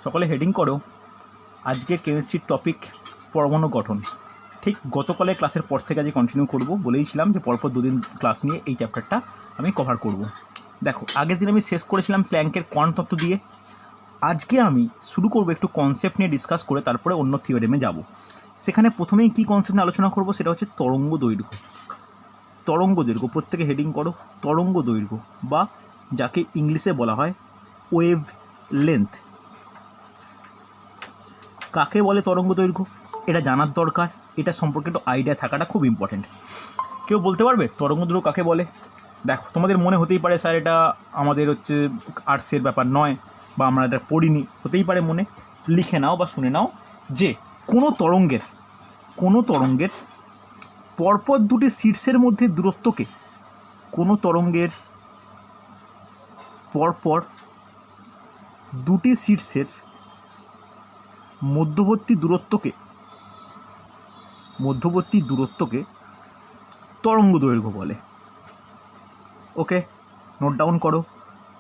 সকলে হেডিং করো আজকের কেমিস্ট্রির টপিক পরমাণু গঠন। ঠিক গতকালের ক্লাসের পর থেকে আজকে কন্টিনিউ করব। বলেইছিলাম যে পরপর দুদিন ক্লাস নিয়ে এই চ্যাপ্টারটা আমি কভার করব। দেখো, আগের দিন আমি শেষ করেছিলাম প্ল্যাঙ্কের কোয়ান্টাম তত্ত্ব দিয়ে। আজকে আমি শুরু করব একটু কনসেপ্ট নিয়ে ডিসকাস করে, তারপরে অন্য থিওরেমে যাব। সেখানে প্রথমেই কী কনসেপ্ট নিয়ে আলোচনা করব সেটা হচ্ছে তরঙ্গ দৈর্ঘ্য। তরঙ্গ দৈর্ঘ্য, প্রত্যেকে হেডিং করো তরঙ্গ দৈর্ঘ্য, বা যাকে ইংলিশে বলা হয় ওয়েভ লেন্থ। কাকে বলে তরঙ্গ দৈর্ঘ্য এটা জানার দরকার, এটা সম্পর্কে একটু আইডিয়া থাকাটা খুব ইম্পর্টেন্ট। কেউ বলতে পারবে তরঙ্গ দৈর্ঘ্য কাকে বলে? দেখো, তোমাদের মনে হতেই পারে স্যার এটা আমাদের হচ্ছে আর্টসের ব্যাপার নয়, বা আমরা এটা পড়িনি, হতেই পারে মনে। লিখে নাও বা শুনে নাও যে কোনো তরঙ্গের পরপর দুটি শীর্ষের মধ্যে দূরত্বকে, কোনো তরঙ্গের পরপর দুটি শীর্ষের মধ্যবর্তী দূরত্বকে তরঙ্গ দৈর্ঘ্য বলে। ওকে, নোট ডাউন করো,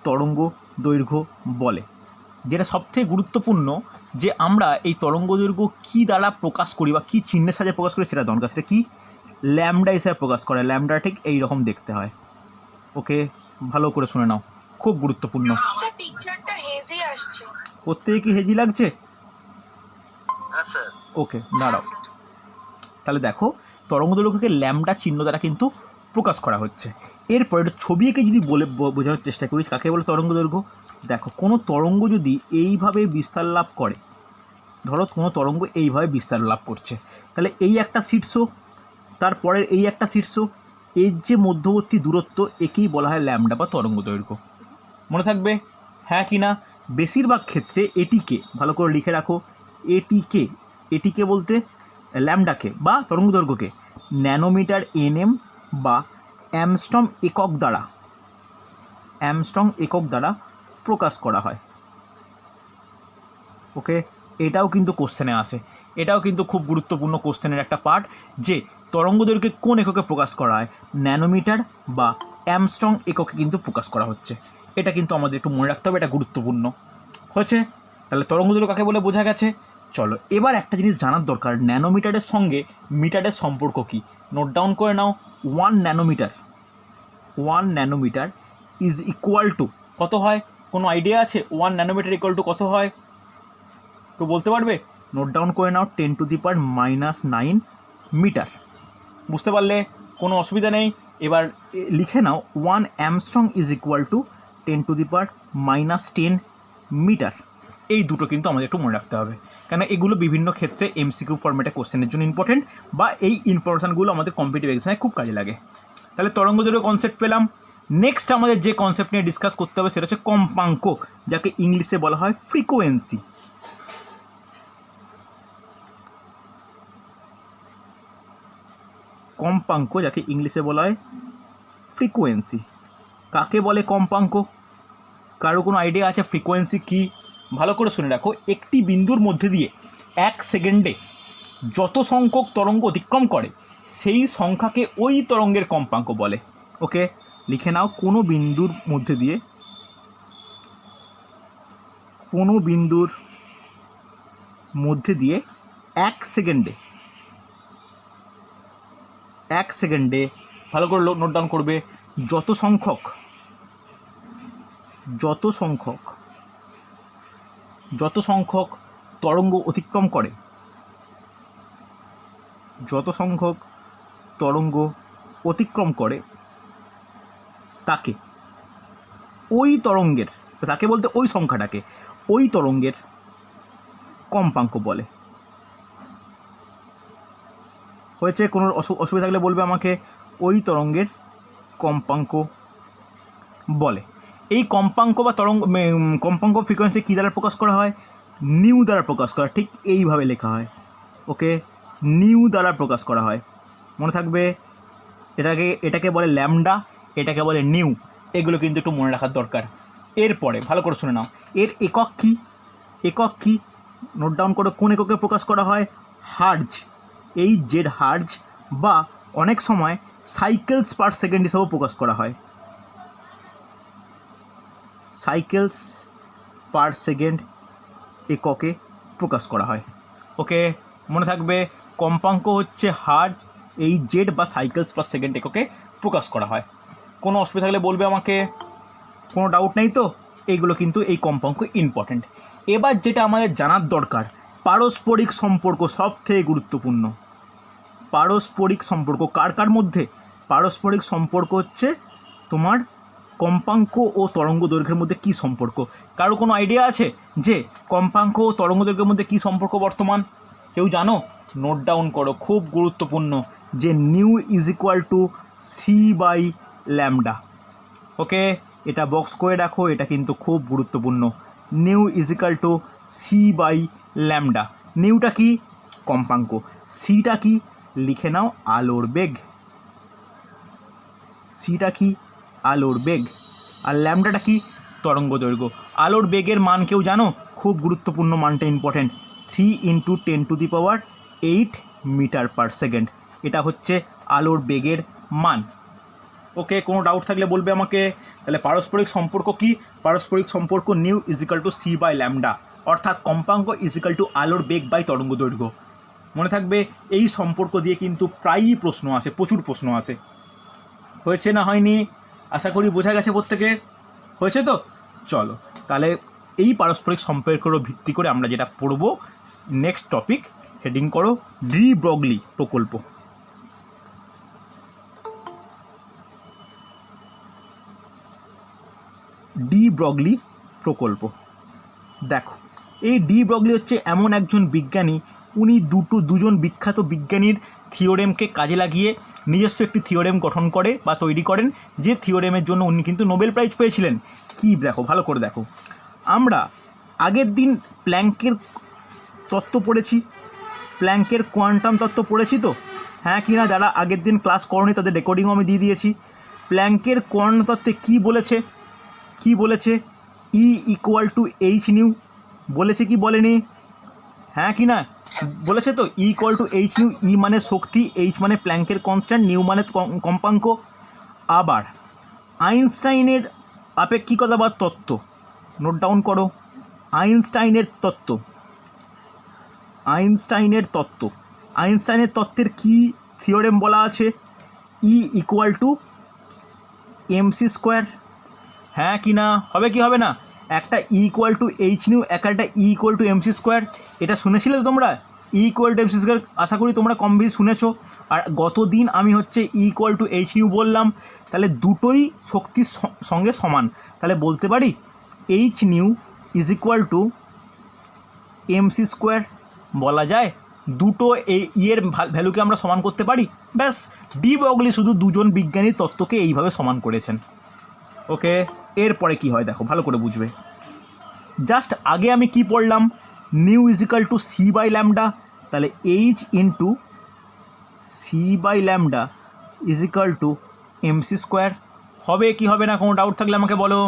তরঙ্গ দৈর্ঘ্য বলে। যেটা সবথেকে গুরুত্বপূর্ণ যে আমরা এই তরঙ্গ দৈর্ঘ্য কী দ্বারা প্রকাশ করি বা কী চিহ্নের সাহায্যে প্রকাশ করি সেটা দরকার। সেটা কি? ল্যামডা হিসাবে প্রকাশ করে। ল্যামডা ঠিক এই রকম দেখতে হয়। ওকে, ভালো করে শুনে নাও, খুব গুরুত্বপূর্ণ। প্রত্যেকে কি হেজি লাগছে? ওকে, দাঁড়াও। তাহলে দেখো, তরঙ্গ দৈর্ঘ্যকে ল্যামডা চিহ্ন দ্বারা কিন্তু প্রকাশ করা হচ্ছে। এরপর একটা ছবি এঁকে যদি বোঝানোর চেষ্টা করি কাকে বলে তরঙ্গ দৈর্ঘ্য। দেখো, কোনো তরঙ্গ যদি এইভাবে বিস্তার লাভ করে, ধরো কোনো তরঙ্গ এইভাবে বিস্তার লাভ করছে, তাহলে এই একটা শীর্ষ, তারপরের এই একটা শীর্ষ, এর যে মধ্যবর্তী দূরত্ব একেই বলা হয় ল্যামডা বা তরঙ্গ দৈর্ঘ্য। মনে থাকবে? হ্যাঁ কি না? বেশিরভাগ ক্ষেত্রে এটিকে ভালো করে লিখে রাখো। এটিকে বলতে ল্যামডাকে বা তরঙ্গ দৈর্ঘ্যকে ন্যানোমিটার এনএম বা অ্যামস্ট্রং একক দ্বারা প্রকাশ করা হয়। ওকে, এটাও কিন্তু কোশ্চেনে আসে, এটাও কিন্তু খুব গুরুত্বপূর্ণ কোশ্চেনের একটা পার্ট, যে তরঙ্গ দৈর্ঘ্যকে কোন এককে প্রকাশ করা হয়, ন্যানোমিটার বা অ্যামস্ট্রং এককে কিন্তু প্রকাশ করা হচ্ছে। এটা কিন্তু আমাদের একটু মনে রাখতে হবে, এটা গুরুত্বপূর্ণ হয়েছে। তাহলে তরঙ্গ দৈর্ঘ্য কাকে বলে বোঝা গেছে। চলো, এবার একটা জিনিস জানার দরকার, ন্যানোমিটারের সঙ্গে মিটারের সম্পর্ক কী। নোট ডাউন করে নাও। 1 ন্যানোমিটার ইজ ইকুয়াল টু কত হয়? কোনো আইডিয়া আছে 1 ন্যানোমিটার ইকুয়াল টু কত হয়? তো বলতে পারবে? নোট ডাউন করে নাও, 10⁻⁹ মিটার। বুঝতে পারলে? কোনো অসুবিধা নেই। এবার লিখে নাও 1 angstrom is equal to 10⁻⁻10 metre. এই দুটো কিন্তু আমাদের একটু মনে রাখতে হবে, কেন এগুলো বিভিন্ন ক্ষেত্রে এমসিকিউ ফরম্যাটে কোশ্চেনের জন্য ইম্পর্টেন্ট, বা এই ইনফরমেশানগুলো আমাদের কম্পিটিটিভ এক্সামে খুব কাজে লাগে। তাহলে তরঙ্গ দৈর্ঘ্য কনসেপ্ট পেলাম। নেক্সট আমাদের যে কনসেপ্ট নিয়ে ডিসকাস করতে হবে সেটা হচ্ছে কম্পাঙ্ক, যাকে ইংলিশে বলা হয় ফ্রিকোয়েন্সি। কম্পাঙ্ক, যাকে ইংলিশে বলা হয় ফ্রিকোয়েন্সি। কাকে বলে কম্পাঙ্ক? কারো কোনো আইডিয়া আছে ফ্রিকোয়েন্সি কী? ভালো করে শুনে রাখো, একটি বিন্দুর মধ্যে দিয়ে 1 সেকেন্ডে যত সংখ্যক তরঙ্গ অতিক্রম করে সেই সংখ্যাকে ওই তরঙ্গের কম্পাঙ্ক বলে। ওকে, লিখে নাও, কোনো বিন্দুর মধ্যে দিয়ে 1 সেকেন্ডে ভালো করে নোট ডাউন করবে, যত সংখ্যক তরঙ্গ অতিক্রম করে তাকে ওই তরঙ্গের, তাকে বলতে ওই সংখ্যাটাকে ওই তরঙ্গের কম্পাঙ্ক বলে। হয়েছে? কোনো অসুবিধা থাকলে বলবে আমাকে। ওই তরঙ্গের কম্পাঙ্ক বলে। এই কম্পাঙ্ক বা কম্পাঙ্ক ফ্রিকোয়েন্সি কী দ্বারা প্রকাশ করা হয়? নিউ দ্বারা প্রকাশ করা। ঠিক এইভাবে লেখা হয়। ওকে, নিউ দ্বারা প্রকাশ করা হয়। মনে থাকবে, এটাকে বলে ল্যামডা, এটাকে বলে নিউ। এগুলো কিন্তু একটু মনে রাখার দরকার। এরপরে ভালো করে শুনে নাও, এর একক কী? নোট ডাউন করে, কোন এককে প্রকাশ করা হয়? হার্জ, জেড হার্জ, বা অনেক সময় সাইকেলস পার সেকেন্ড হিসাবেও প্রকাশ করা হয়। সাইকেলস পার সেকেন্ড এককে প্রকাশ করা হয়। ওকে, মনে থাকবে কম্পাঙ্ক হচ্ছে হার্জ, এই জেড বা সাইকেলস পার সেকেন্ড এককে প্রকাশ করা হয়। কোনো অসুবিধা থাকলে বলবে আমাকে, কোনো ডাউট নেই তো? এইগুলো কিন্তু এই কম্পাঙ্ক ইম্পর্ট্যান্ট। এবার যেটা আমাদের জানার দরকার, পারস্পরিক সম্পর্ক সবথেকে গুরুত্বপূর্ণ। পারস্পরিক সম্পর্ক কার কার মধ্যে? পারস্পরিক সম্পর্ক হচ্ছে তোমার কম্পাঙ্ক ও তরঙ্গ দৈর্ঘ্যের মধ্যে কী সম্পর্ক? কারো কোনো আইডিয়া আছে যে কম্পাঙ্ক ও তরঙ্গ দৈর্ঘ্যের মধ্যে কী সম্পর্ক বর্তমান? কেউ জানো? নোট ডাউন করো, খুব গুরুত্বপূর্ণ, যে nu is equal to C by lambda. Okay, এটা বক্স করে রাখো, এটা কিন্তু খুব গুরুত্বপূর্ণ। Nu is equal to C by lambda. নিউটা কি? কম্পাঙ্ক। সিটা কি? লিখে নাও আলোর বেগ। সিটা কি? আলোর বেগ। আর ল্যামডাটা কি? তরঙ্গ দৈর্ঘ্য। আলোর বেগের মান কেউ জানো? খুব গুরুত্বপূর্ণ, মানটা ইম্পর্টেন্ট, 3 × 10⁸ মিটার পার সেকেন্ড। এটা হচ্ছে আলোর বেগের মান। ওকে, কোনো ডাউট থাকলে বলবে আমাকে। তাহলে পারস্পরিক সম্পর্ক কি? পারস্পরিক সম্পর্ক nu is equal to C by lambda, অর্থাৎ কম্পাঙ্ক ইজ ইকুয়াল টু আলোর বেগ বাই তরঙ্গ দৈর্ঘ্য। মনে থাকবে, এই সম্পর্ক দিয়ে কিন্তু প্রায়ই প্রশ্ন আসে, প্রচুর প্রশ্ন আসে। হয়েছে না হয়নি? আশা করি বোঝা গেছে প্রত্যেকের। হয়েছে তো? চলো তাহলে এই পারস্পরিক সম্পর্কের ভিত্তি করে আমরা যেটা পড়ব, নেক্সট টপিক হেডিং করো ডি ব্রগলি প্রকল্প। ডি ব্রগলি প্রকল্প। দেখো, এই ডি ব্রগলি হচ্ছে এমন একজন বিজ্ঞানী, উনি দুজন বিখ্যাত বিজ্ঞানীর থিওরেমকে কাজে লাগিয়ে নিজস্ব একটি থিওরেম গঠন করে বা তৈরি করেন, যে থিওরেমের জন্য উনি কিন্তু নোবেল প্রাইজ পেয়েছিলেন। কি দেখো, ভালো করে দেখো, আমরা আগের দিন প্ল্যাঙ্কের তত্ত্ব পড়েছি, প্ল্যাঙ্কের কোয়ান্টাম তত্ত্ব পড়েছি তো? হ্যাঁ কি না? যারা আগের দিন ক্লাস করনি তাদের রেকর্ডিংও আমি দিয়ে দিয়েছি। প্ল্যাঙ্কের কোয়ান্টাম তত্ত্বে কী বলেছে? কি বলেছে? E equal to H nu বলেছে কি বলেনি? হ্যাঁ কি না? বলেছে তো, E equal to H nu. E মানে শক্তি, এইচ মানে প্ল্যাঙ্কের কনস্ট্যান্ট, নিউ মানে কম্পাঙ্ক। আবার আইনস্টাইনের আপেক্ষিকতাবাদ তত্ত্ব, নোট ডাউন করো, আইনস্টাইনের তত্ত্ব। আইনস্টাইনের তত্ত্ব, আইনস্টাইনের তত্ত্বের কি থিওরেম বলা আছে? E equal to MC square. হ্যাঁ কি না? হবে কি হবে না? একটা E equal to H nu, একটা E equal to MC square. এটা শুনেছিলে তো তোমরা? E equal to MC square আশা করি তোমরা কম বেশি শুনেছো। আর গত দিন আমি হচ্ছে ই ইকুয়াল টু এইচ নিউ বললাম, তাহলে দুটোই শক্তির সঙ্গে সমান। তাহলে বলতে পারি H nu is equal to MC square. বলা যায় দুটো এর ভ্যালুকে আমরা সমান করতে পারি। ব্যাস, ডি ব্রগলি শুধু দুজন বিজ্ঞানীর তত্ত্বকে এইভাবে সমান করেছেন। ওকে, এরপরে কি হয় দেখো, ভালো করে বুঝবে। জাস্ট আগে আমি কি পড়লাম? Nu is equal to C by lambda. তাহলে H into C by lambda is equal to MC square. হবে কি হবে না? কোনো ডাউট থাকলে আমাকে বলো।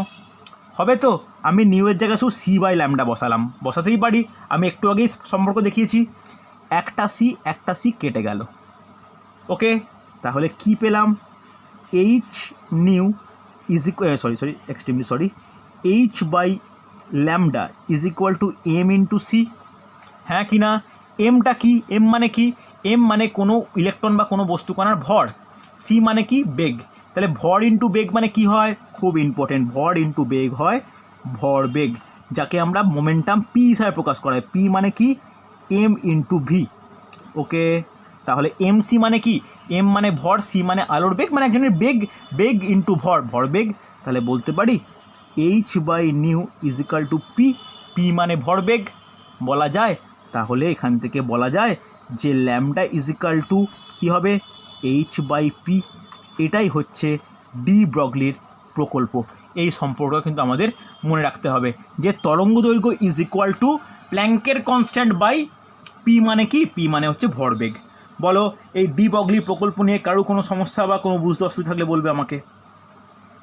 হবে তো? আমি নিউয়ের জায়গায় শুধু সি বাই ল্যামডা বসালাম, বসাতেই পারি। আমি একটু আগেই সম্পর্ক দেখিয়েছি, একটা সি কেটে গেল। ওকে, তাহলে কি পেলাম? H nu is equal h by lambda is equal to m into c. হ্যাঁ কি না? এমটা কি? এম মানে কি? এম মানে কোনো ইলেকট্রন বা কোনো বস্তুকণার ভর। সি মানে কি? বেগ। তাহলে ভর ইন্টু বেগ মানে কি হয়? খুব ইম্পর্টেন্ট, ভর ইন্টু বেগ হয় ভর বেগ, যাকে আমরা মোমেন্টাম পি হিসাবে প্রকাশ করা হয়। পি মানে কি? M into V. ওকে, তাহলে এম সি মানে কি? এম মানে ভর, সি মানে আলোর বেগ, মানে একজনের বেগ, বেগ ইন্টু ভর, ভর বেগ। তাহলে বলতে পারি h by nu is equal to p. P মানে ভর বেগ বলা যায়। তাহলে এখান থেকে বলা যায় যে ল্যামডা ইজ ইকাল টু কী হবে? H by p. এটাই হচ্ছে ডি ব্রগলির প্রকল্প। এই সম্পর্ক কিন্তু আমাদের মনে রাখতে হবে যে তরঙ্গ দৈর্ঘ্য ইজ ইকুয়াল টু প্ল্যাঙ্কের কনস্ট্যান্ট বাই পি মানে কি? পি মানে হচ্ছে ভরবেগ। বলো, এই ডি ব্রগলি প্রকল্প নিয়ে কারো কোনো সমস্যা বা কোনো বুঝতে অসুবিধা থাকলে বলবে আমাকে।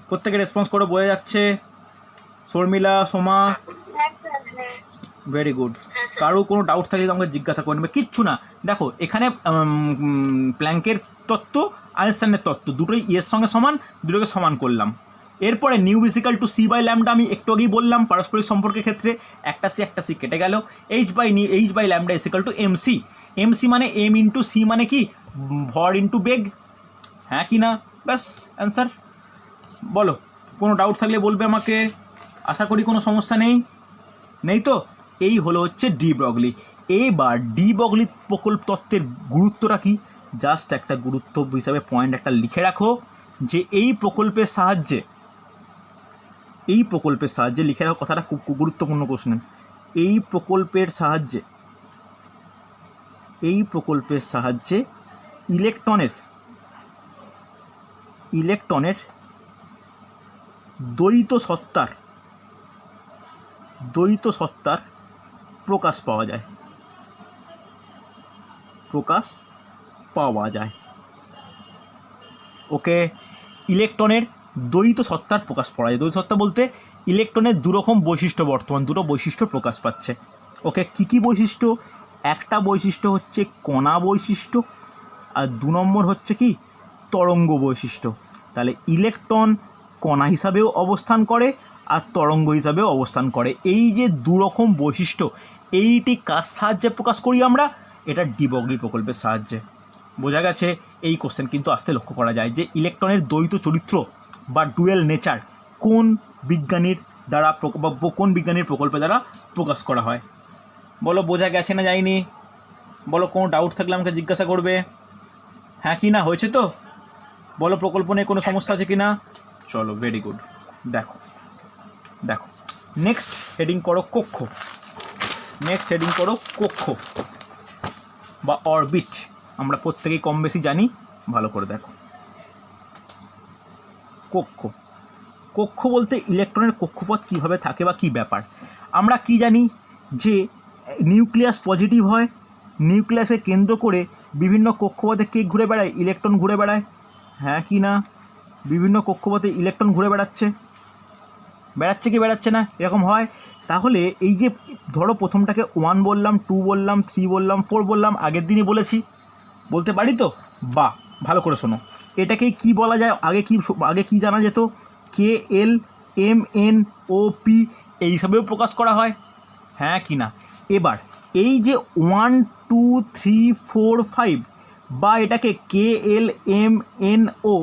প্রত্যেকে রেসপন্স করে, বোঝা যাচ্ছে? Sharmila, Soma, very good. কারো কোনো ডাউট থাকলে আমাকে জিজ্ঞাসা করে নেবে, কিচ্ছু না। দেখো, এখানে প্ল্যাঙ্কের তত্ত্ব, আইনস্টাইনের তত্ত্ব দুটোই এর সঙ্গে সমান, দুটোকে সমান করলাম। এরপরে nu is equal to C by lambda, আমি একটু আগেই বললাম পারস্পরিক সম্পর্কের ক্ষেত্রে একটা সি কেটে গেল, h by lambda is equal to m c. M c মানে এম ইন্টু সি মানে কি ভর ইন্টু বেগ, হ্যাঁ কি না? ব্যাস অ্যান্সার। বলো, কোনো ডাউট থাকলে বলবে আমাকে, আশা করি কোনো সমস্যা নেই তো? এই হলো হচ্ছে ডি ব্রগলি। এইবার ডি ব্রগলি প্রকল্প তত্ত্বের গুরুত্বটা কি, জাস্ট একটা গুরুত্ব হিসাবে পয়েন্ট একটা লিখে রাখো যে এই প্রকল্পের সাহায্যে লিখে রাখো কথাটা, খুব গুরুত্বপূর্ণ কোশ্চেন। এই প্রকল্পের সাহায্যে ইলেকট্রনের দ্বৈত সত্তার প্রকাশ পাওয়া যায়। ওকে, ইলেকট্রনের দ্বৈত সত্তার প্রকাশ পাওয়া যায়। দ্বৈত সত্তা বলতে ইলেকট্রনের দুরকম বৈশিষ্ট্য, বর্তমান দুটো বৈশিষ্ট্য প্রকাশ পাচ্ছে। ওকে, কী বৈশিষ্ট্য? একটা বৈশিষ্ট্য হচ্ছে কণা বৈশিষ্ট্য, আর 2 নম্বর হচ্ছে কি তরঙ্গ বৈশিষ্ট্য। তাহলে ইলেকট্রন কণা হিসাবেও অবস্থান করে আর তরঙ্গ হিসাবেও অবস্থান করে। এই যে 2 রকম বৈশিষ্ট্য, এইটি কার সাহায্যে প্রকাশ করি আমরা? এটা ডি ব্রগলি প্রকল্পের সাহায্যে। বোঝা গেছে? এই কোশ্চেন কিন্তু আসতে লক্ষ্য করা যায় যে ইলেকট্রনের দ্বৈত চরিত্র বা ডুয়েল নেচার কোন বিজ্ঞানীর প্রকল্পে দ্বারা প্রকাশ করা হয়। বলো, বোঝা গেছে না যায়নি? বলো, কোনো ডাউট থাকলে আমাকে জিজ্ঞাসা করবে, হ্যাঁ কি না? হয়েছে তো? বলো, প্রকল্প নিয়ে কোনো সমস্যা আছে কি না? চলো, ভেরি গুড। দেখো নেক্সট হেডিং করো কক্ষ বা অরবিট। আমরা প্রত্যেকেই কম বেশি জানি, ভালো করে দেখো। কক্ষ বলতে ইলেকট্রনের কক্ষপথ কীভাবে থাকে বা কী ব্যাপার। আমরা কি জানি যে নিউক্লিয়াস পজিটিভ হয়, নিউক্লিয়াসকে কেন্দ্র করে বিভিন্ন কক্ষপথে কে ঘুরে বেড়ায়? ইলেকট্রন ঘুরে বেড়ায়, হ্যাঁ কি না? বিভিন্ন কক্ষপথে ইলেকট্রন ঘুরে বেড়াচ্ছে কি বেড়াচ্ছে না? এরকম হয়। তাহলে এই যে ধরো প্রথমটাকে 1 বললাম, 2 বললাম, 3 বললাম, 4 বললাম, আগের দিনই বলতে পারি তো? বা ভালো করে শোনো, এটাকে কি বলা যায়? আগে কি জানা যেত? KL MN OP এই হিসাবেও প্রকাশ করা হয়, হ্যাঁ কি না? এবার এই যে 1 2 3 4 5 বা এটাকে KL MN O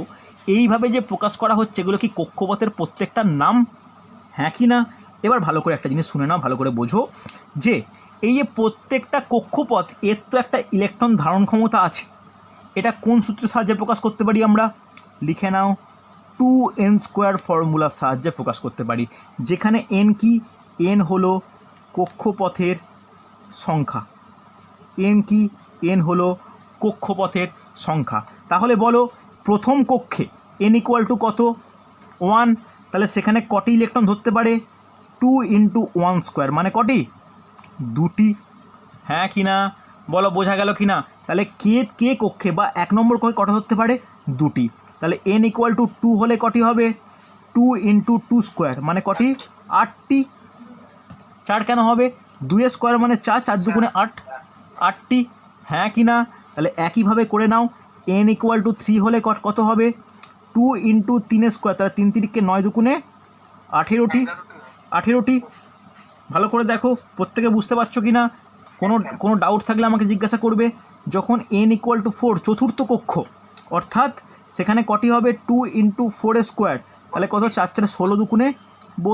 এইভাবে যে প্রকাশ করা হচ্ছে, এগুলো কি কক্ষপথের প্রত্যেকটা নাম, হ্যাঁ কি না? এবার ভালো করে একটা জিনিস শুনে নাও, ভালো করে বোঝো যে এই যে প্রত্যেকটা কক্ষপথ, এর তো একটা ইলেকট্রন ধারণ ক্ষমতা আছে। এটা কোন সূত্রের সাহায্যে প্রকাশ করতে পারি আমরা? লিখে নাও, 2n² ফর্মুলার সাহায্যে প্রকাশ করতে পারি। যেখানে n কি? n হলো কক্ষপথের সংখ্যা। তাহলে বলো, প্রথম কক্ষে n = কত? 1। তাহলে সেখানে কটি ইলেকট্রন ধরতে পারে? 2 × 1² মানে কটি? 2টি, হ্যাঁ কি না? বলো, বোঝা গেল কি না? তাহলে কে কক্ষে বা 1 নম্বর কক্ষে কটা ধরতে পারে? 2টি। তাহলে n = 2 হলে কটি হবে? 2 × 2² মানে কটি? 8টি। 4 কেন হবে? 2² মানে 4, 4 × 2 = 8, 8টি, হ্যাঁ কি না? তাহলে একইভাবে করে নাও, n = 3 হলে কত হবে? 2 × 3², তাহলে 3 × 3 = 9, 2 × 18টি। ভালো করে দেখো, প্রত্যেকে বুঝতে পারছো কি না? কোনো ডাউট থাকলে আমাকে জিজ্ঞাসা করবে। যখন n = 4, চতুর্থ কক্ষ, অর্থাৎ সেখানে কটি হবে? 2 × 4², তাহলে কত? 4 × 16, 2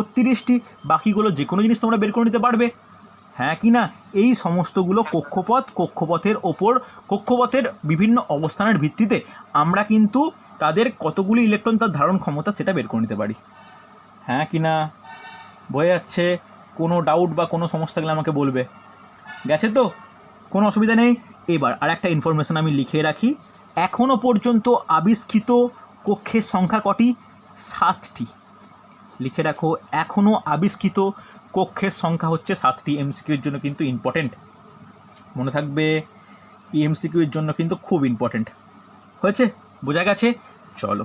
× 32টি। বাকিগুলো যে কোনো জিনিস তোমরা বের করে নিতে পারবে, হ্যাঁ কি না? এই সমস্তগুলো কক্ষপথের বিভিন্ন অবস্থানের ভিত্তিতে আমরা কিন্তু তাদের কতগুলি ইলেকট্রন তার ধারণ ক্ষমতা সেটা বের করে নিতে পারি, হ্যাঁ কি না? বোঝা যাচ্ছে? কোনো ডাউট বা কোনো সমস্যা থাকলে আমাকে বলবে। গেছে তো? কোনো অসুবিধা নেই। এবার আর একটা ইনফরমেশান আমি লিখে রাখি, এখনও পর্যন্ত আবিষ্কৃত কক্ষের সংখ্যা কটি? 7টি। লিখে রাখো, এখনও আবিষ্কৃত কক্ষের সংখ্যা হচ্ছে 7টি। এমসিকিউর জন্য কিন্তু ইম্পর্টেন্ট, মনে থাকবে, এমসিকিউর জন্য কিন্তু খুব ইম্পর্টেন্ট। হয়েছে? বোঝা গেছে? চলো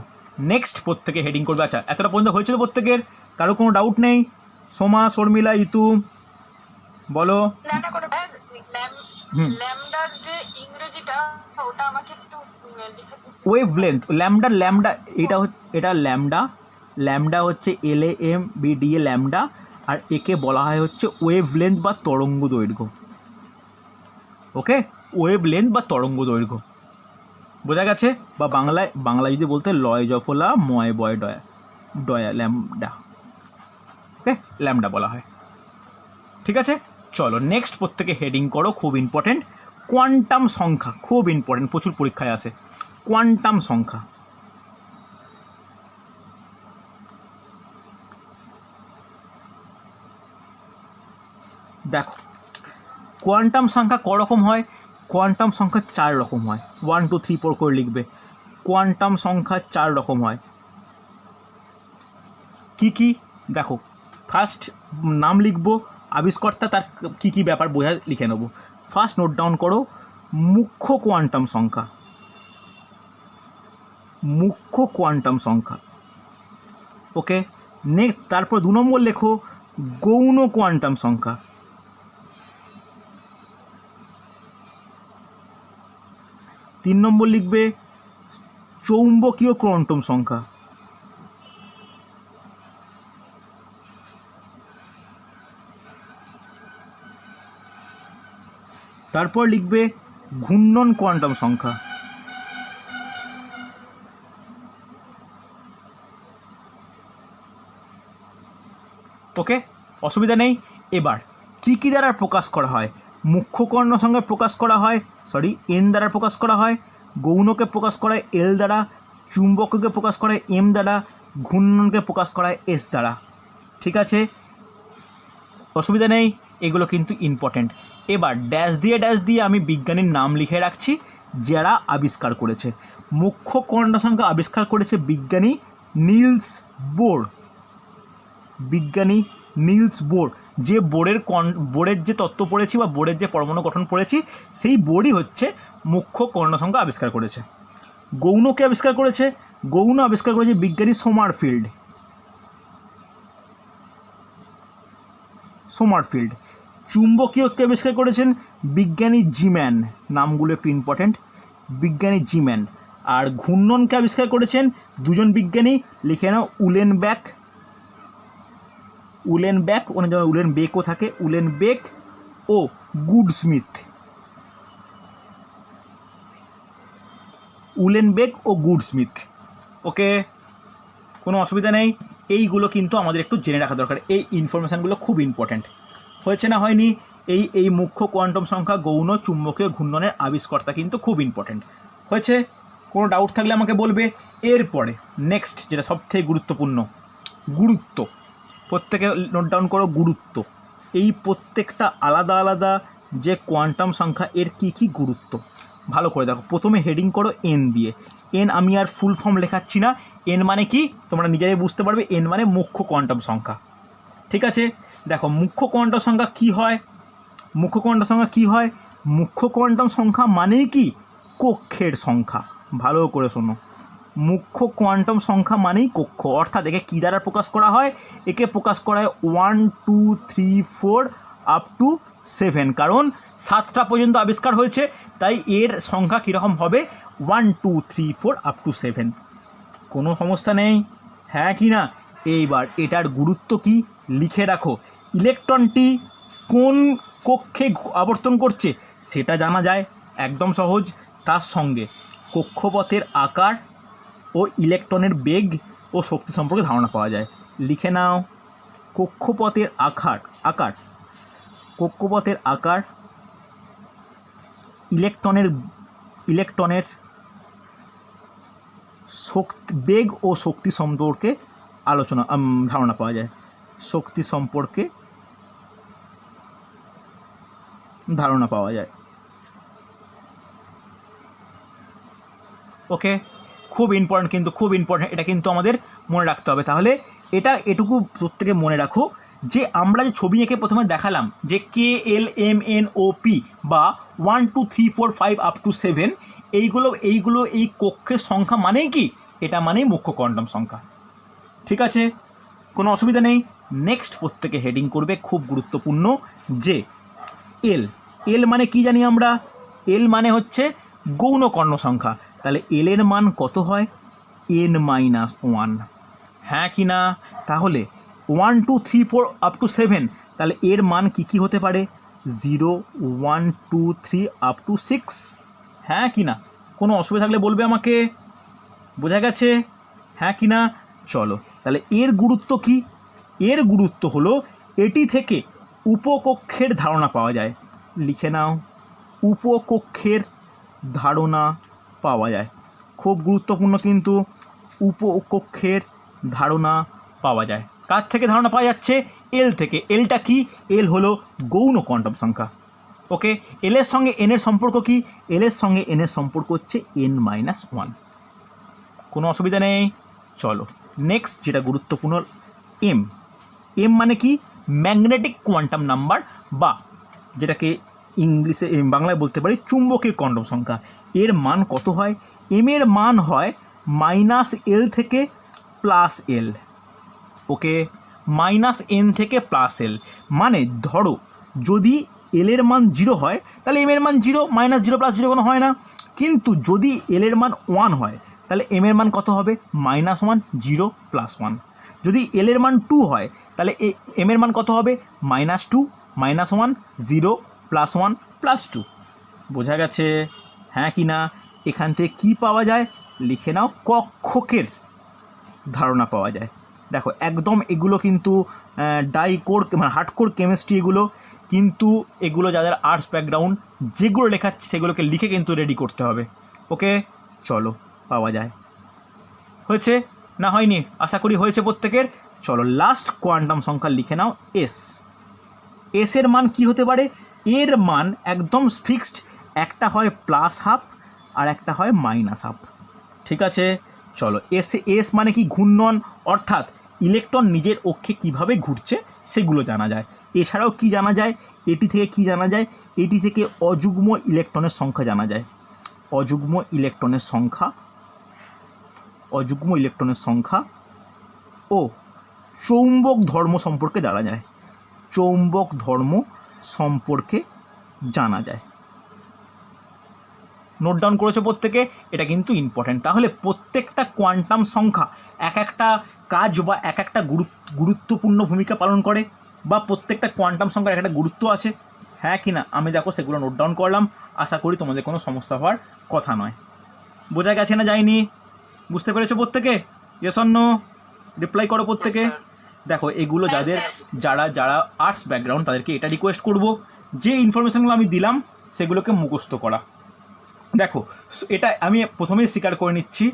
নেক্সট প্রত্যেকে হেডিং করবে। আচ্ছা, এতটা পর্যন্ত হয়েছিল প্রত্যেকের? কারো কোনো ডাউট নেই? সোমা, শর্মিলা, ইতু বলো। ওয়েভ লেন্থ, ল্যামডা, এটা ল্যামডা ল্যামডা হচ্ছে LAMBDA ল্যামডা, আর একে বলা হয় হচ্ছে ওয়েভ লেন্থ বা তরঙ্গ দৈর্ঘ্য। ওকে, ওয়েভ লেন্থ বা তরঙ্গ দৈর্ঘ্য বোঝা গেছে। বা বাংলায় যদি বলতে লয় জফলা ময় বয় ডয়া ডয়া ল্যামডা, ওকে, ল্যামডা বলা হয়। ঠিক আছে, চলো নেক্সট প্রত্যেকে হেডিং করো, খুব ইম্পর্টেন্ট। কোয়ান্টাম সংখ্যা খুব ইম্পর্টেন্ট, প্রচুর পরীক্ষায় আসে। কোয়ান্টাম সংখ্যা, দেখো কোয়ান্টাম সংখ্যা রকম হয়? কোয়ান্টাম সংখ্যা 4 রকম হয়। 1 2 3 4 করে লিখবে। কোয়ান্টাম সংখ্যা 4 রকম হয়। কি কি দেখো, ফার্স্ট নাম লিখবো, আবিষ্কর্তা, তার কি কি ব্যাপার বোঝা লিখে নেব। ফার্স্ট নোট ডাউন করো মুখ্য কোয়ান্টাম সংখ্যা, মুখ্য কোয়ান্টাম সংখ্যা। ওকে, নেক্সট তারপর 2 নম্বর লেখো গৌণ কোয়ান্টাম সংখ্যা। 3 নম্বর লিখবে চৌম্বকীয় কোয়ান্টাম সংখ্যা। তারপর লিখবে ঘূর্ণন কোয়ান্টাম সংখ্যা। ওকে, অসুবিধা নেই। এবার কী কী দ্বারা প্রকাশ করা হয়? মুখ্য কোয়ান্টাম সংখ্যা প্রকাশ করা হয় N দ্বারা প্রকাশ করা হয়, গৌণকে প্রকাশ করা হয় L দ্বারা, চুম্বককে প্রকাশ করা হয় M দ্বারা, ঘূর্ণনকে প্রকাশ করা হয় S দ্বারা। ঠিক আছে, অসুবিধা নেই, এগুলো কিন্তু ইম্পর্টেন্ট। এবার ড্যাশ দিয়ে আমি বিজ্ঞানীর নাম লিখে রাখছি যারা আবিষ্কার করেছে। মুখ্য কোয়ান্টাম সংখ্যা আবিষ্কার করেছে বিজ্ঞানী নিলস বোর। বিজ্ঞানী নিলস বোর, যে বোরের যে তত্ত্ব পড়েছি বা বোরের যে পরমাণু গঠন পড়েছি, সেই বোরই হচ্ছে মুখ্য কোয়ান্টাম সংখ্যা আবিষ্কার করেছে। গৌণকে আবিষ্কার করেছে? গৌণ আবিষ্কার করেছে বিজ্ঞানী সোমারফিল্ড। চুম্বকীয়কে আবিষ্কার করেছেন বিজ্ঞানী জিম্যান। নামগুলো একটু ইম্পর্টেন্ট, বিজ্ঞানী জিম্যান। আর ঘূর্ণনকে আবিষ্কার করেছেন 2 জন বিজ্ঞানী, লিখে নাও উলেনব্যাক, ওখানে যেমন উলেনবেকও থাকে, উলেনবেক ও গুডস্মিথ। ওকে, কোনো অসুবিধা নেই। এইগুলো কিন্তু আমাদের একটু জেনে রাখা দরকার, এই ইনফরমেশানগুলো খুব ইম্পর্ট্যান্ট। হয়েছে না হয়নি? এই মুখ্য কোয়ান্টাম সংখ্যা, গৌণ, চুম্বকীয়, ঘূর্ণনের আবিষ্কর্তা কিন্তু খুব ইম্পর্ট্যান্ট। হয়েছে? কোনো ডাউট থাকলে আমাকে বলবে। এরপরে নেক্সট যেটা সবথেকে গুরুত্বপূর্ণ, গুরুত্ব। প্রত্যেকে নোট ডাউন করো গুরুত্ব। এই প্রত্যেকটা আলাদা আলাদা যে কোয়ান্টাম সংখ্যা, এর কি কি গুরুত্ব ভালো করে দেখো। প্রথমে হেডিং করো N দিয়ে। N আমি আর ফুল ফর্ম লেখাচ্ছি না। N মানে কি তোমরা নিজেরাই বুঝতে পারবে। N মানে মুখ্য কোয়ান্টাম সংখ্যা। ঠিক আছে, দেখো মুখ্য কোয়ান্টাম সংখ্যা কি হয়? মুখ্য কোয়ান্টাম সংখ্যা মানেই কি? কক্ষের সংখ্যা। ভালো করে শোনো, মুখ্য কোয়ান্টাম সংখ্যা মানেই কক্ষ। অর্থাৎ একে কী দ্বারা প্রকাশ করা হয়? একে প্রকাশ করা হয় 1 2 3 4 আপ টু 7, কারণ 7টা পর্যন্ত আবিষ্কার হয়েছে, তাই এর সংখ্যা কীরকম হবে? 1 2 3 4 আপ টু 7। কোনো সমস্যা নেই, হ্যাঁ কি না? এইবার এটার গুরুত্ব কি লিখে রাখো। ইলেকট্রনটি কোন কক্ষে আবর্তন করছে সেটা জানা যায়, একদম সহজ। তার সঙ্গে কক্ষপথের আকার ও ইলেকট্রনের বেগ ও শক্তি সম্পর্কে ধারণা পাওয়া যায়। লিখে নাও, কক্ষপথের আকার, কক্ষপথের আকার, ইলেকট্রনের শক্তি, বেগ ও শক্তি সম্পর্কে ধারণা পাওয়া যায়। শক্তি সম্পর্কে ধারণা পাওয়া যায়। ওকে, খুব ইম্পর্ট্যান্ট, কিন্তু খুব ইম্পর্ট্যান্ট, এটা কিন্তু আমাদের মনে রাখতে হবে। তাহলে এটুকু প্রত্যেকে মনে রাখো যে আমরা যে ছবি এঁকে প্রথমে দেখালাম যে KLMNOP বা 1 2 3 4 5 আপ টু 7, এইগুলো এই কক্ষের সংখ্যা মানেই কি? এটা মানেই মুখ্য কোয়ান্টাম সংখ্যা। ঠিক আছে, কোনো অসুবিধা নেই। নেক্সট প্রত্যেকে হেডিং করবে, খুব গুরুত্বপূর্ণ, যে এল মানে কি জানি আমরা? এল মানে হচ্ছে গৌণ কর্ণ সংখ্যা। তাহলে এল এর মান কত হয়? N-1। হ্যাঁ কি না? তাহলে 1 2 3 4 আপ টু 7, তাহলে এর মান কী কী হতে পারে? 0 1 2 3 আপ টু 6। হ্যাঁ কি না? কোনো অসুবিধা থাকলে বলবে আমাকে। বোঝা গেছে? হ্যাঁ কি না? চলো, তাহলে এর গুরুত্ব কি? এর গুরুত্ব হলো এটি থেকে উপকক্ষের ধারণা পাওয়া যায়। লিখে নাও, উপকক্ষের ধারণা পাওয়া যায়। খুব গুরুত্বপূর্ণ কিন্তু, উপকক্ষের ধারণা পাওয়া যায়। কার থেকে ধারণা পাওয়া যাচ্ছে? এল থেকে। এলটা কি? এল হলো গৌণ কোয়ান্টাম সংখ্যা। ওকে, এলের সঙ্গে এনের সম্পর্ক কি? এলের সঙ্গে এনের সম্পর্ক হচ্ছে n-1। কোনো অসুবিধা নেই। চলো নেক্সট যেটা গুরুত্বপূর্ণ, এম। এম মানে কি? ম্যাগনেটিক কোয়ান্টাম নাম্বার, বা যেটাকে ইংলিশে বাংলায় বলতে পারি চুম্বকীয় কোয়ান্টাম সংখ্যা। এর মান কত হয়? এম এর মান হয় -L থেকে +L। ওকে, -n থেকে +L, মানে ধরো যদি এল এর মান 0 হয় তাহলে এম এর মান 0, -0 + 0 কোনো হয় না। কিন্তু যদি এল এর মান 1 হয় তাহলে এম এর মান কত হবে? -1 0 + 1। যদি এল এর মান 2 হয় তাহলে এম এর মান কত হবে? -2 -1 0 +1 +2। বোঝা গেছে? হ্যাঁ কি না? এখান থেকে কী পাওয়া যায়? লিখে নাও, কক্ষকের ধারণা পাওয়া যায়। দেখো একদম এগুলো কিন্তু ডাইকোর মানে হার্ডকোর কেমিস্ট্রি এগুলো, কিন্তু এগুলো যাদের আর্টস ব্যাকগ্রাউন্ড যেগুলো লেখাচ্ছে সেগুলোকে লিখে কিন্তু রেডি করতে হবে। ওকে, চলো পাওয়া যায়। হয়েছে না হয়নি? আশা করি হয়েছে প্রত্যেকের। চলো লাস্ট কোয়ান্টাম সংখ্যা লিখে নাও, এস। এসের মান কি হতে পারে? এর মান একদম ফিক্সড, একটা হয় +½ আর একটা হয় -½ ঠিক আছে? চলো এস মানে কি? ঘূর্ণন, অর্থাৎ ইলেকট্রন নিজের অক্ষে কিভাবে ঘুরছে সেগুলো জানা যায়। এছাড়াও কি জানা যায়? এটি থেকে কি জানা যায়? এটি থেকে অযুগ্ম ইলেকট্রনের সংখ্যা জানা যায়। অযুগ্ম ইলেকট্রনের সংখ্যা, অযুগ্ম ইলেকট্রনের সংখ্যা ও চৌম্বক ধর্ম সম্পর্কে জানা যায়। চৌম্বক ধর্ম সম্পর্কে জানা যায়। নোট ডাউন করেছো প্রত্যেকে? এটা কিন্তু ইম্পর্ট্যান্ট। তাহলে প্রত্যেকটা কোয়ান্টাম সংখ্যা এক একটা কাজ বা এক একটা গুরুত্বপূর্ণ ভূমিকা পালন করে, বা প্রত্যেকটা কোয়ান্টাম সংখ্যার একটা গুরুত্ব আছে। হ্যাঁ কি না? আমি দেখো সেগুলো নোট ডাউন করলাম। আশা করি তোমাদের কোনো সমস্যা হওয়ার কথা নয়। বোঝা গেছে না যায়নি? বুঝতে পেরেছো প্রত্যেকে? Yes or no? রিপ্লাই করো প্রত্যেকে। দেখো এগুলো যারা আর্টস ব্যাকগ্রাউন্ড তাদেরকে এটা রিকোয়েস্ট করব, যে ইনফরমেশানগুলো আমি দিলাম সেগুলোকে মুখস্থ করা। দেখো এটা আমি প্রথমেই স্বীকার করে নিচ্ছি,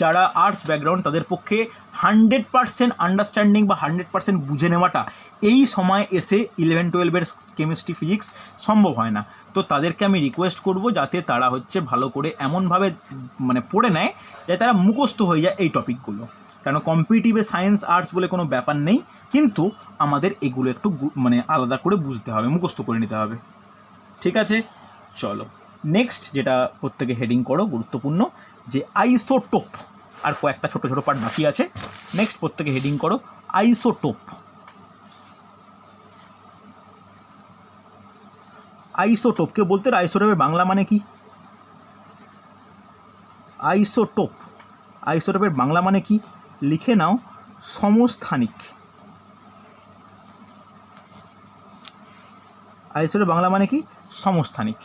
যারা আর্টস ব্যাকগ্রাউন্ড তাদের পক্ষে 100% আন্ডারস্ট্যান্ডিং বা 100% বুঝে নেওয়াটা এই সময় এসে 11-12 কেমিস্ট্রি ফিজিক্স সম্ভব হয় না। তো তাদেরকে আমি রিকোয়েস্ট করব যাতে তারা ভালো করে এমনভাবে মানে পড়ে নেয় যাতে তারা মুখস্থ হয়ে যায় এই টপিকগুলো। কেন কম্পিটিটিভে সায়েন্স আর্টস বলে কোনো ব্যাপার নেই, কিন্তু আমাদের এগুলো একটু মানে আলাদা করে বুঝতে হবে, মুখস্থ করে নিতে হবে। ঠিক আছে? চলো নেক্সট যেটা প্রত্যেকে হেডিং করো, গুরুত্বপূর্ণ, যে আইসোটোপ। আর কয়েকটা ছোটো ছোটো পার্ট বাকি আছে। নেক্সট প্রত্যেকে হেডিং করো, আইসোটোপ। আইসোটোপ কেউ বলতে? আইসোটোপের বাংলা মানে কি? আইসোটোপ, আইসোটোপের বাংলা মানে কি? লিখে নাও, সমস্থানিক। আইসোটোপ বাংলা মানে কি? সমস্থানিক।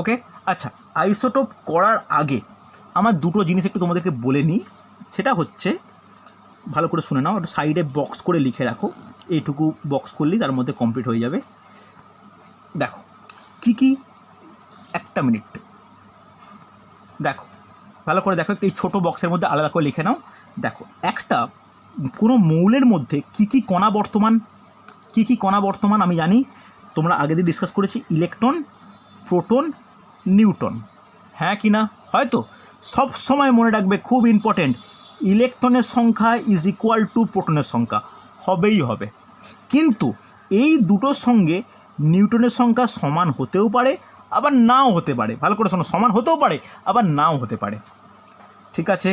ওকে, আচ্ছা, আইসোটোপ করার আগে আমার দুটো জিনিস একটু তোমাদেরকে বলে নিই। সেটা হচ্ছে, ভালো করে শুনে নাও, একটু সাইডে বক্স করে লিখে রাখো। এইটুকু বক্স করলেই তার মধ্যে কমপ্লিট হয়ে যাবে। দেখো কি কি, একটা মিনিট দেখো ভালো করে দেখো, একটু এই ছোটো বক্সের মধ্যে আলাদা করে লিখে নাও। দেখো একটা কোনো মৌলের মধ্যে কি কি কণা বর্তমান, কি কি কণা বর্তমান আমি জানি, তোমরা আগে দিয়ে ডিসকাস করেছি, ইলেকট্রন, প্রোটন, নিউট্রন। হ্যাঁ কি না? হয়তো সব সময় মনে রাখবে, খুব ইম্পর্টেন্ট, ইলেকট্রনের সংখ্যা ইজ ইকুয়াল টু প্রোটনের সংখ্যা, হবেই হবে। কিন্তু এই দুটোর সঙ্গে নিউটনের সংখ্যা সমান হতেও পারে, আবার নাও হতে পারে। ভালো করে শোনো, সমান হতেও পারে আবার নাও হতে পারে। ঠিক আছে?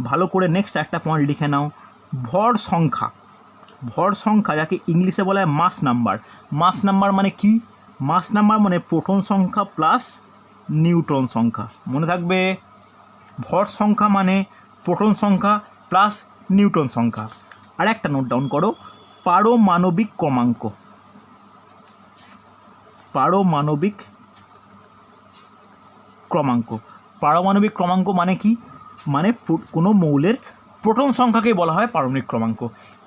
ভালো করে নেক্সট একটা পয়েন্ট লিখে নাও, ভর সংখ্যা। ভর সংখ্যা যাকে ইংলিশে বলা হয় মাস নাম্বার। মাস নাম্বার মানে কি? মাস নাম্বার মানে প্রোটন সংখ্যা প্লাস নিউট্রন সংখ্যা। মনে থাকবে, ভর সংখ্যা মানে প্রোটন সংখ্যা প্লাস নিউটন সংখ্যা। আর একটা নোট ডাউন করো, পারমাণবিক ক্রমাঙ্ক। পারমাণবিক ক্রমাঙ্ক, পারমাণবিক ক্রমাঙ্ক মানে কি? মানে কোনো মৌলের প্রোটন সংখ্যাকেই বলা হয় পারমাণবিক ক্রমাঙ্ক।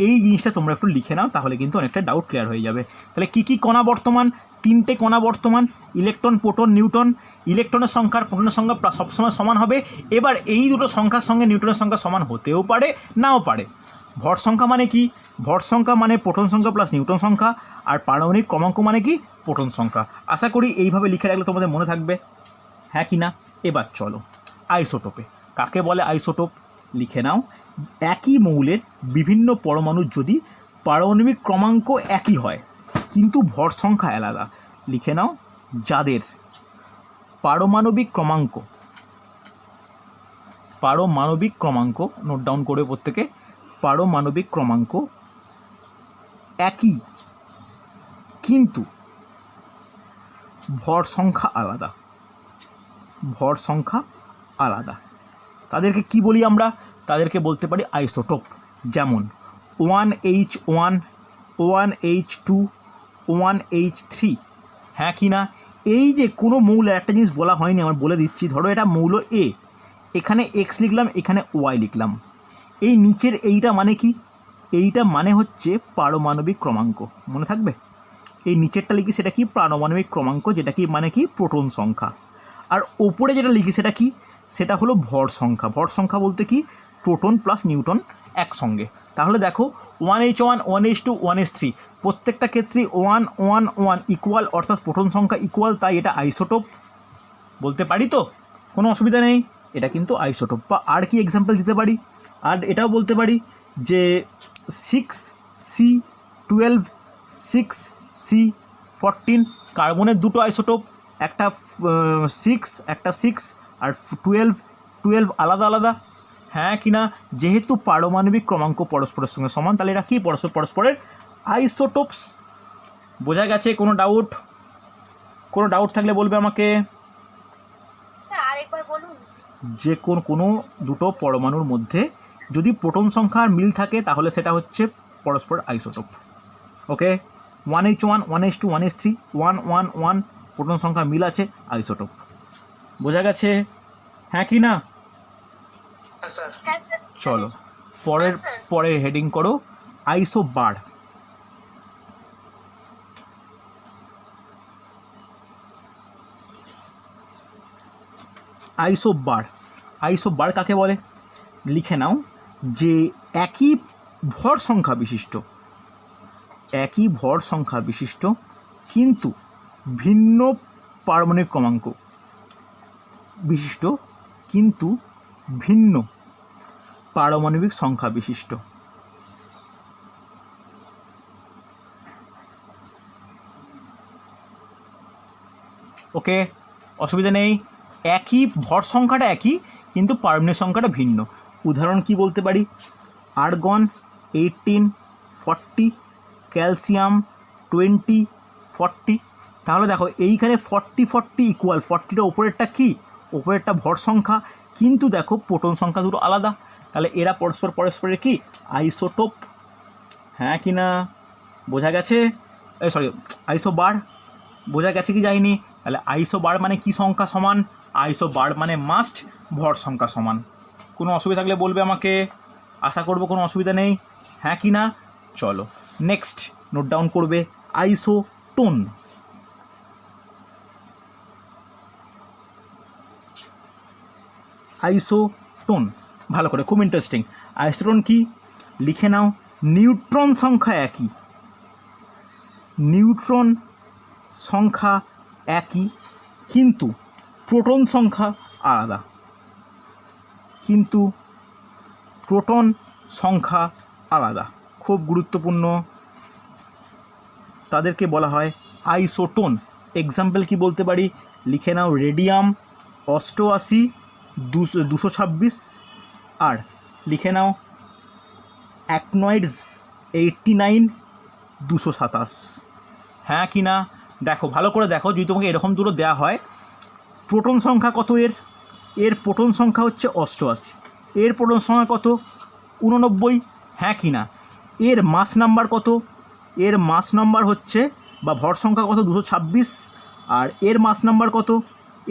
এই জিনিসটা তোমরা একটু লিখে নাও, তাহলে কিন্তু অনেকটা ডাউট ক্লিয়ার হয়ে যাবে। তাহলে কী কী কণা বর্তমান? 3টে কণা বর্তমান, ইলেকট্রন, প্রোটন, নিউট্রন। ইলেকট্রনের সংখ্যা আর প্রোটনের সংখ্যা সবসময় সমান হবে। এবার এই দুটো সংখ্যার সঙ্গে নিউট্রনের সংখ্যা সমান হতেও পারে, নাও পারে। ভর সংখ্যা মানে কি? ভর সংখ্যা মানে প্রোটন সংখ্যা প্লাস নিউট্রন সংখ্যা, আর পারমাণবিক ক্রমাঙ্ক মানে কি? প্রোটন সংখ্যা। আশা করি এইভাবে লিখে রাখলে তোমাদের মনে থাকবে, হ্যাঁ কি না? এবার চলো আইসোটোপে। কাকে বলে আইসোটোপ? লিখে নাও, একই মৌলের বিভিন্ন পরমাণুর যদি পারমাণবিক ক্রমাঙ্ক একই হয় কিন্তু ভর সংখ্যা আলাদা, লিখে নাও, যাদের পারমাণবিক ক্রমাঙ্ক, নোট ডাউন করে প্রত্যেকে, পারমাণবিক ক্রমাঙ্ক একই কিন্তু ভর সংখ্যা আলাদা, তাদেরকে কি বলি আমরা? তাদেরকে বলতে পারি আইসোটোপ। যেমন 1H1, 1H2, 1H3, হ্যাঁ কি না? এই যে কোনো মৌলের একটা জিনিস বলা হয়নি, আমার বলে দিচ্ছি। ধরো এটা মৌল এ, এখানে এক্স লিখলাম, এখানে ওয়াই লিখলাম। এই নিচের এইটা মানে কি? এইটা মানে হচ্ছে পারমাণবিক ক্রমাঙ্ক, মনে থাকবে। এই নিচেরটা লিখি সেটা কি? পারমাণবিক ক্রমাঙ্ক, যেটা কি মানে কি? প্রোটন সংখ্যা। আর ওপরে যেটা লিখি সেটা কি? সেটা হলো ভর সংখ্যা। ভর সংখ্যা বলতে কি? প্রোটন প্লাস নিউট্রন একসঙ্গে। তাহলে দেখো 1H1, 1H2, 1H3 প্রত্যেকটা ক্ষেত্রেই 1 1 1 ইকুয়াল, অর্থাৎ প্রোটন সংখ্যা ইকুয়াল, তাই এটা আইসোটোপ বলতে পারি। তো কোনো অসুবিধা নেই, এটা কিন্তু আইসোটোপ। বা আর কি এক্সাম্পল দিতে পারি? আর এটাও বলতে পারি যে 6C12, 6C14 কার্বনের দুটো আইসোটোপ, একটা 6, একটা 6, আর 12 আলাদা আলাদা, হ্যাঁ কি না? যেহেতু পারমাণবিক ক্রমাঙ্ক পরস্পরের সঙ্গে সমান, তাহলে এরা কি? পরস্পরের আইসোটোপস। বোঝা গেছে? কোনো ডাউট থাকলে বলবে আমাকে। যে কোনো দুটো পরমাণুর মধ্যে যদি প্রোটন সংখ্যার মিল থাকে তাহলে সেটা হচ্ছে পরস্পর আইসোটোপ। ওকে, 1H1, 1H2, 1H3, 1 1 1 প্রোটন সংখ্যা মিল আছে, আইসোটোপ। বোঝা গেছে? হ্যাঁ কি না? চলো পরের হেডিং করো, আইসোবার। আইসোবার কাকে বলে? লিখে নাও, যে একই ভর সংখ্যা বিশিষ্ট কিন্তু ভিন্ন পারমাণবিক ক্রমাঙ্ক বিশিষ্ট, কিন্তু ভিন্ন পারমাণবিক সংখ্যা বিশিষ্ট। ওকে, অসুবিধা নেই। একই ভর সংখ্যাটা একই কিন্তু পারমাণবিক সংখ্যাটা ভিন্ন। উদাহরণ কি বলতে পারি? Argon 18, 40, calcium 20, 40। তাহলে দেখো এইখানে 40 40 ইকুয়াল, 40টা ওপরেরটা কি? ওপরেরটা ভর সংখ্যা, কিন্তু দেখো প্রোটন সংখ্যা দুটো আলাদা, তাহলে এরা পরস্পরের কি? আইসোটোপ, হ্যাঁ কি না? বোঝা গেছে? আইসোবার বোঝা গেছে কি যায়নি? তাহলে আইসোবার মানে কি সংখ্যা সমান? আইসোবার মানে মাস্ট ভর সংখ্যা সমান। কোনো অসুবিধা থাকলে বলবে আমাকে, আশা করব কোনো অসুবিধা নেই, হ্যাঁ কি না? চলো নেক্সট নোট ডাউন করবে, আইসোটোন। ভালো করে, খুব ইন্টারেস্টিং। আইসোটোন কি? লিখে নাও, নিউট্রন সংখ্যা একই কিন্তু প্রোটন সংখ্যা আলাদা, খুব গুরুত্বপূর্ণ। তাদেরকে বলা হয় আইসোটোন। এক্সাম্পল কি বলতে পারি? লিখে নাও, রেডিয়াম 88, 226, আর লিখে নাও অ্যাকনয়েডস 89, 227, হ্যাঁ কি না? দেখো ভালো করে দেখো, যদি তোমাকে এরকম দুটো দেওয়া হয়, প্রোটন সংখ্যা কত এর প্রোটন সংখ্যা হচ্ছে 88, এর প্রোটন সংখ্যা কত? 89, হ্যাঁ কি না? এর মাস নাম্বার কত? এর মাস নাম্বার হচ্ছে বা ভর সংখ্যা কত? 226। আর এর মাস নাম্বার কত?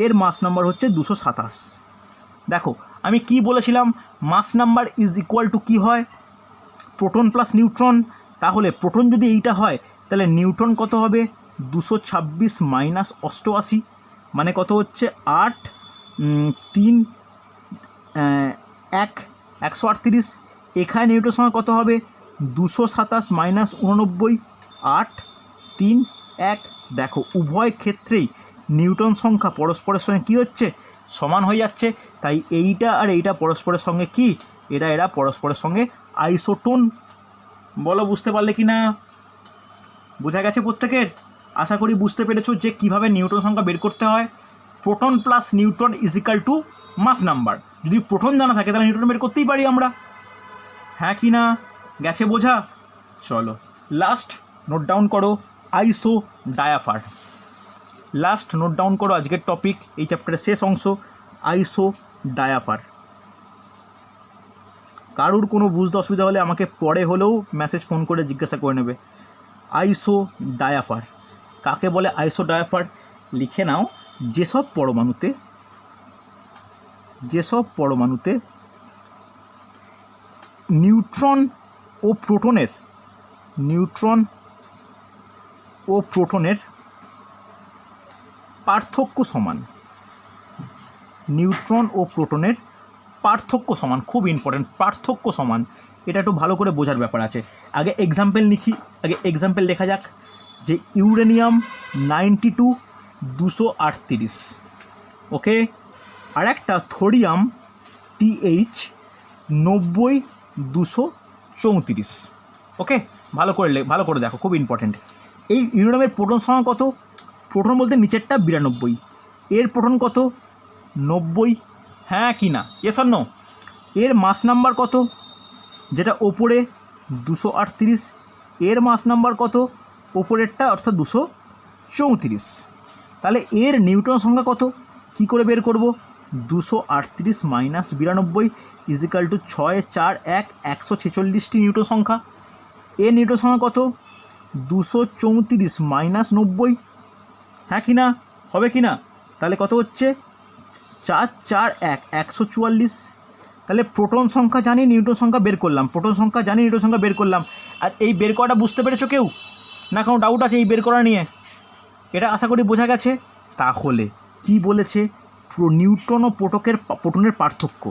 এর মাস নাম্বার হচ্ছে 227। দেখো আমি কি বলেছিলাম, মাস নাম্বার ইজ ইকুয়াল টু কী হয়? Proton plus neutron. তাহলে প্রোটন যদি এইটা হয় তাহলে নিউট্রন কত হবে? 226 মাইনাস 88, মানে কত হচ্ছে? 8 3 1 138। এখানে নিউট্রন সংখ্যা কত হবে? 227 মাইনাস 89, 8 3 1। দেখো উভয় ক্ষেত্রেই নিউটন সংখ্যা পরস্পরের সঙ্গে কী হচ্ছে? সমান হয়ে যাচ্ছে। তাই এইটা আর এইটা পরস্পরের সঙ্গে কি? এরা পরস্পরের সঙ্গে আইসোটোন। বলো বুঝতে পারলে কি না? বোঝা গেছে প্রত্যেকের? আশা করি বুঝতে পেরেছো যে কিভাবে নিউটন সংখ্যা বের করতে হয়। Proton plus neutron is equal to mass number. যদি প্রোটন জানা থাকে তাহলে নিউটন বের করতেই পারি আমরা, হ্যাঁ কি না? গেছে বোঝা? চলো লাস্ট নোট ডাউন করো, আইসো ডায়াফার। লাস্ট নোট ডাউন করো আজকের টপিক, এই চ্যাপ্টারের শেষ অংশ, আইসো ডায়াফার। কারুর কোনো বুঝতে অসুবিধা হলে আমাকে পরে হলেও মেসেজ ফোন করে জিজ্ঞাসা করে নেবে। আইসো ডায়াফার কাকে বলে? আইসো ডায়াফার লিখে নাও, যেসব পরমাণুতে নিউট্রন ও প্রোটনের পার্থক্য সমান। নিউট্রন ও প্রোটনের পার্থক্য সমান, খুব ইম্পর্টেন্ট, পার্থক্য সমান। এটা একটু ভালো করে বোঝার ব্যাপার আছে। আগে এক্সাম্পল লিখি, লেখা যাক যে ইউরেনিয়াম 92 238, ওকে। আর একটা থোরিয়াম TH 90 234, ওকে। ভালো করে দেখো, খুব ইম্পর্টেন্ট। এই ইউরেনিয়ামের প্রোটন সংখ্যা কত? প্রোটন বলতে নিচেরটা 92, এর প্রোটন কত? 90, হ্যাঁ কি না? Yes or no? এর মাস নাম্বার কত? যেটা ওপরে 238, এর মাস নাম্বার কত? ওপরেরটা অর্থাৎ 234। তাহলে এর নিউটন সংখ্যা কত? কি করে বের করব? 238 মাইনাস 92 ইজ ইকাল টু 6 4 1 146টি নিউটন সংখ্যা। এর নিউটন সংখ্যা কত? 234 মাইনাস 90, হ্যাঁ কি না? হবে কি না? তাহলে কত হচ্ছে? 4 4 1 144। তাহলে প্রোটন সংখ্যা জানি, নিউটন সংখ্যা বের করলাম, আর এই বের করাটা বুঝতে পেরেছো কেউ? না কোনো ডাউট আছে এই বের করা নিয়ে? এটা আশা করি বোঝা গেছে। তাহলে কি বলেছে? নিউট্রন ও প্রোটনের পার্থক্য।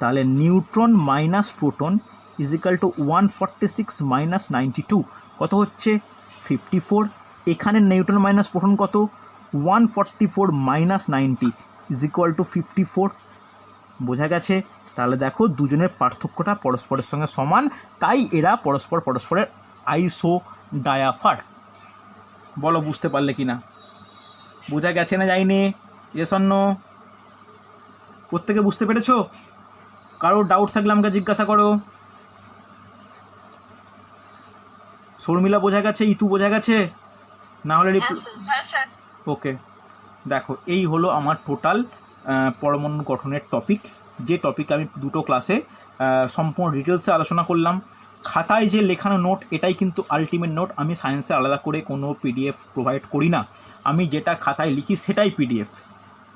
তাহলে neutron minus proton is equal two 146 minus 92, কত হচ্ছে? 54। এখানে নিউটন মাইনাস প্রোটন কত? 144 মাইনাস 90 ইজ ইকুয়াল টু 54। বোঝা গেছে? তাহলে দেখো দুজনের পার্থক্যটা পরস্পরের সঙ্গে সমান, তাই এরা পরস্পরের আইসো ডায়াফার। বলো বুঝতে পারলে কি না? বোঝা গেছে না যায়নি? Yes or no? প্রত্যেকে বুঝতে পেরেছো? কারোর ডাউট থাকলে আমাকে জিজ্ঞাসা করো। শর্মিলা বোঝা গেছে? ইতু বোঝা গেছে? না হলে ওকে। দেখো এই হলো আমার টোটাল পরমাণু গঠনের টপিক, যে টপিক আমি দুটো ক্লাসে সম্পূর্ণ ডিটেলসে আলোচনা করলাম। খাতায় যে লেখানো নোট এটাই কিন্তু আলটিমেট নোট। আমি সায়েন্সে আলাদা করে কোনো PDF প্রোভাইড করি না, আমি যেটা খাতায় লিখি সেটাই PDF।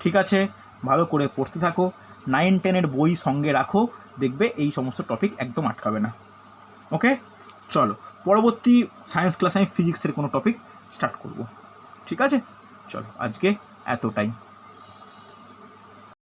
ঠিক আছে, ভালো করে পড়তে থাকো, 9 10-এর বই সঙ্গে রাখো, দেখবে এই সমস্ত টপিক একদম আটকাবে না। ওকে, চলো পরবর্তী সায়েন্স ক্লাসে আমি ফিজিক্সের কোনো টপিক স্টার্ট করব। ঠিক আছে, চলো আজকে এতটাই।